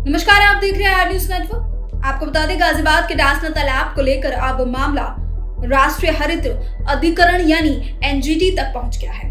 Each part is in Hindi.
नमस्कार, आप देख रहे हैं आर न्यूज नेटवर्क। आपको बता दें, गाजियाबाद के डासना तालाब को लेकर अब मामला राष्ट्रीय हरित अधिकरण यानी एनजीटी तक पहुंच गया है।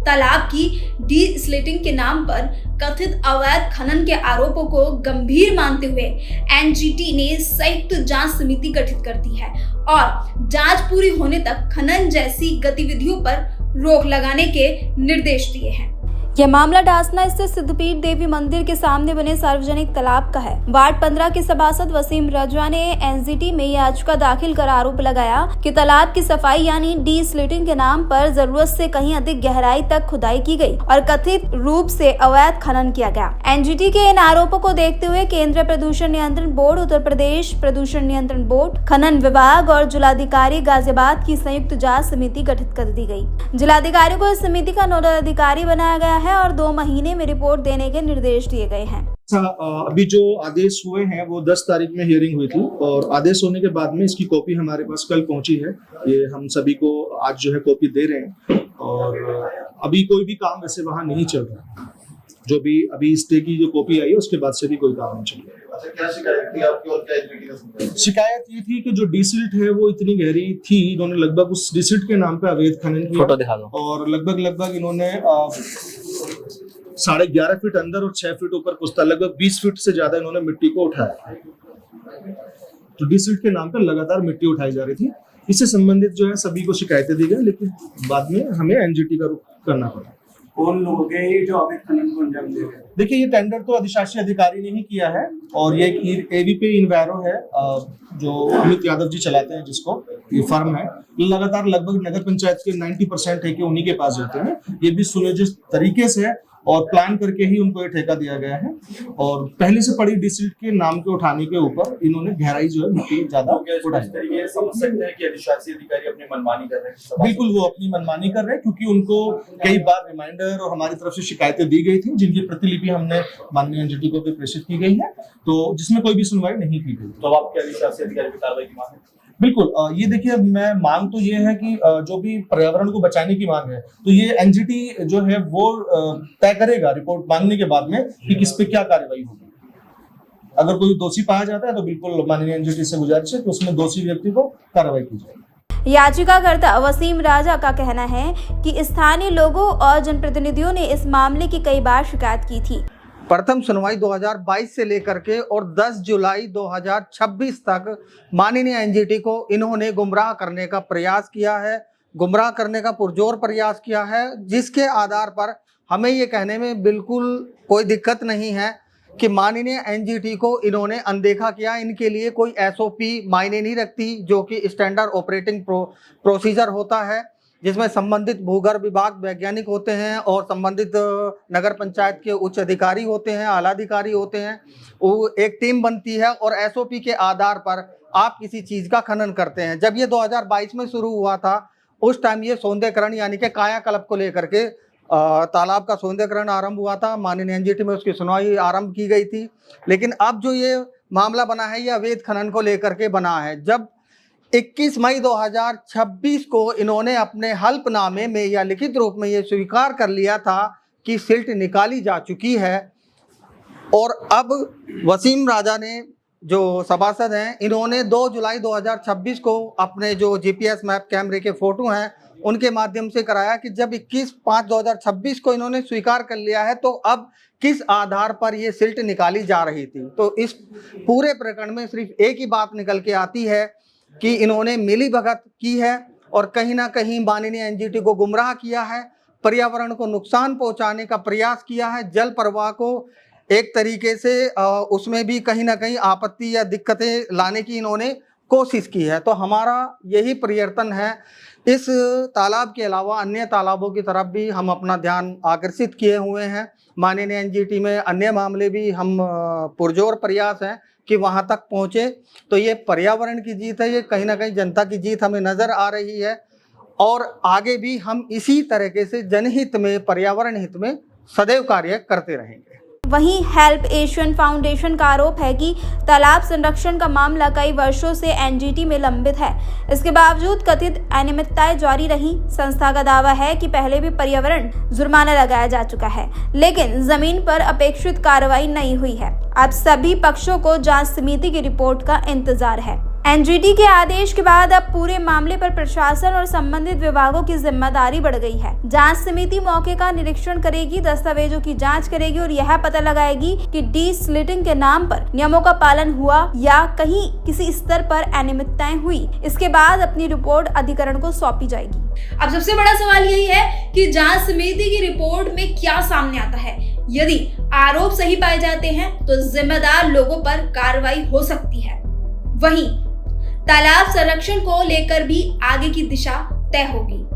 तालाब की डी स्लेटिंग के नाम पर कथित अवैध खनन के आरोपों को गंभीर मानते हुए एनजीटी ने संयुक्त जांच समिति गठित कर दी है और जांच पूरी होने तक खनन जैसी गतिविधियों पर रोक लगाने के निर्देश दिए हैं। यह मामला डासना स्थित सिद्धपीठ देवी मंदिर के सामने बने सार्वजनिक तालाब का है। वार्ड 15 के सभासद वसीम रजवा ने एनजीटी में याचिका दाखिल कर आरोप लगाया कि तालाब की सफाई यानी डी स्लिटिंग के नाम पर जरूरत से कहीं अधिक गहराई तक खुदाई की गई और कथित रूप से अवैध खनन किया गया। एनजीटी के इन आरोपों को देखते हुए केंद्रीय प्रदूषण नियंत्रण बोर्ड, उत्तर प्रदेश प्रदूषण नियंत्रण बोर्ड, खनन विभाग और जिलाधिकारी गाजियाबाद की संयुक्त जांच समिति गठित कर दी गई। जिलाधिकारी को इस समिति का नोडल अधिकारी बनाया गया है और 2 महीने में रिपोर्ट देने के निर्देश दिए गए हैं। अभी जो आदेश हुए हैं वो 10 तारीख में हियरिंग हुई थी और आदेश होने के बाद में इसकी कॉपी हमारे पास कल पहुंची है। ये हम सभी को आज जो है कॉपी दे रहे हैं और अभी कोई भी काम वैसे वहां नहीं चल रहा। जो भी अभी स्टे की जो कॉपी आई है उसके बाद से भी कोई काम नहीं चल रहा। अच्छा, क्या शिकायत थी आपकी और क्या एनजीटी का संदेश? शिकायत ये थी कि जो डीसिल्ट है वो इतनी गहरी थी, इन्होंने लगभग उस डीसिल्ट के नाम पे अवैध खनन किया और लगभग इन्होंने 11.5 फीट अंदर और 6 फीट ऊपर कुछ था, लगभग 20 फीट से ज्यादा इन्होंने मिट्टी को उठाया। तो डीसिल्ट के नाम पर लगातार मिट्टी उठाई जा रही थी। इससे संबंधित जो है सभी को शिकायतें दी गई, लेकिन बाद में हमें एनजीटी का रुख करना पड़ा। कौन लोग हो गए जो अवैध खनन को अंजाम दे रहे हैं? देखिए, ये टेंडर तो अधिशासी अधिकारी ने ही किया है और ये एवीपी इन्वायरो है जो अमित यादव जी चलाते हैं, जिसको ये फर्म है। लगातार लगभग नगर पंचायत के 90% ठेके उन्हीं के पास जाते हैं। ये भी सुनियोजित तरीके से और प्लान करके ही उनको ये ठेका दिया गया है और पहले से पड़ी डिस्ट्रिक्ट के नाम के उठाने के ऊपर इन्होंने गहराई जो है मिट्टी ज्यादा उठाई। समझ सकते हैं कि अधिशासी अधिकारी अपनी मनमानी कर रहे हैं। बिल्कुल, वो अपनी मनमानी कर रहे हैं क्योंकि उनको कई बार रिमाइंडर और हमारी तरफ से शिकायतें दी गई थी, जिनकी प्रतिलिपि हमने माननीय एनजीटी को भी प्रेषित की गई है, तो जिसमें कोई भी सुनवाई नहीं की गई। तो आपके अधिशासी अधिकारी की कार्रवाई की मांग है? बिल्कुल, ये देखिए, मैं मांग तो ये है कि जो भी पर्यावरण को बचाने की मांग है तो ये एनजीटी जो है वो तय करेगा रिपोर्ट मांगने के बाद में कि किस पे क्या कार्रवाई होगी। अगर कोई दोषी पाया जाता है तो बिल्कुल माननीय एनजीटी से गुजारिश है कि उसमें दोषी व्यक्ति को कार्रवाई की जाए। याचिकाकर्ता वसीम राजा का कहना है कि स्थानीय लोगों और जनप्रतिनिधियों ने इस मामले की कई बार शिकायत की थी। प्रथम सुनवाई 2022 से लेकर के और 10 जुलाई 2026 तक माननीय एनजीटी को इन्होंने गुमराह करने का प्रयास किया है, गुमराह करने का पुरजोर प्रयास किया है, जिसके आधार पर हमें ये कहने में बिल्कुल कोई दिक्कत नहीं है कि माननीय एनजीटी को इन्होंने अनदेखा किया। इनके लिए कोई एसओपी मायने नहीं रखती, जो कि स्टैंडर्ड ऑपरेटिंग प्रोसीजर होता है, जिसमें संबंधित भूगर्भ विभाग वैज्ञानिक होते हैं और संबंधित नगर पंचायत के उच्च अधिकारी होते हैं, आलाधिकारी होते हैं। वो एक टीम बनती है और एसओपी के आधार पर आप किसी चीज़ का खनन करते हैं। जब ये 2022 में शुरू हुआ था, उस टाइम ये सौंदर्यकरण यानी कि कायाकल्प को लेकर के तालाब का सौंदर्यकरण आरंभ हुआ था। माननीय एनजीटी में उसकी सुनवाई आरंभ की गई थी। लेकिन अब जो ये मामला बना है, ये अवैध खनन को लेकर के बना है। जब 21 मई 2026 को इन्होंने अपने हल्फनामे में या लिखित रूप में ये स्वीकार कर लिया था कि सिल्ट निकाली जा चुकी है और अब वसीम राजा ने, जो सभासद हैं, इन्होंने 2 जुलाई 2026 को अपने जो जीपीएस मैप कैमरे के फोटो हैं उनके माध्यम से कराया कि जब 21/5/2026 को इन्होंने स्वीकार कर लिया है तो अब किस आधार पर ये सिल्ट निकाली जा रही थी। तो इस पूरे प्रकरण में सिर्फ एक ही बात निकल के आती है कि इन्होंने मिलीभगत की है और कहीं ना कहीं माननीय एनजीटी को गुमराह किया है, पर्यावरण को नुकसान पहुंचाने का प्रयास किया है, जल प्रवाह को एक तरीके से उसमें भी कहीं ना कहीं आपत्ति या दिक्कतें लाने की इन्होंने कोशिश की है। तो हमारा यही प्रयत्न है। इस तालाब के अलावा अन्य तालाबों की तरफ भी हम अपना ध्यान आकर्षित किए हुए हैं। माननीय एनजीटी में अन्य मामले भी हम पुरजोर प्रयास हैं कि वहां तक पहुंचे। तो ये पर्यावरण की जीत है, ये कहीं ना कहीं जनता की जीत हमें नज़र आ रही है और आगे भी हम इसी तरीके से जनहित में, पर्यावरण हित में सदैव कार्य करते रहेंगे। वहीं हेल्प एशियन फाउंडेशन का आरोप है कि तालाब संरक्षण का मामला कई वर्षों से एनजीटी में लंबित है। इसके बावजूद कथित अनियमितताएं जारी रही। संस्था का दावा है कि पहले भी पर्यावरण जुर्माना लगाया जा चुका है, लेकिन जमीन पर अपेक्षित कार्रवाई नहीं हुई है। अब सभी पक्षों को जांच समिति की रिपोर्ट का इंतजार है। एनजीटी के आदेश के बाद अब पूरे मामले पर प्रशासन और संबंधित विभागों की जिम्मेदारी बढ़ गई है। जांच समिति मौके का निरीक्षण करेगी, दस्तावेजों की जांच करेगी और यह पता लगाएगी कि डी स्लिटिंग के नाम पर नियमों का पालन हुआ या कहीं किसी स्तर पर अनियमितताएं हुई। इसके बाद अपनी रिपोर्ट अधिकरण को सौंपी जाएगी। अब सबसे बड़ा सवाल यही है कि जांच समिति की रिपोर्ट में क्या सामने आता है। यदि आरोप सही पाए जाते हैं तो जिम्मेदार लोगों पर कार्रवाई हो सकती है। वहीं तालाब संरक्षण को लेकर भी आगे की दिशा तय होगी।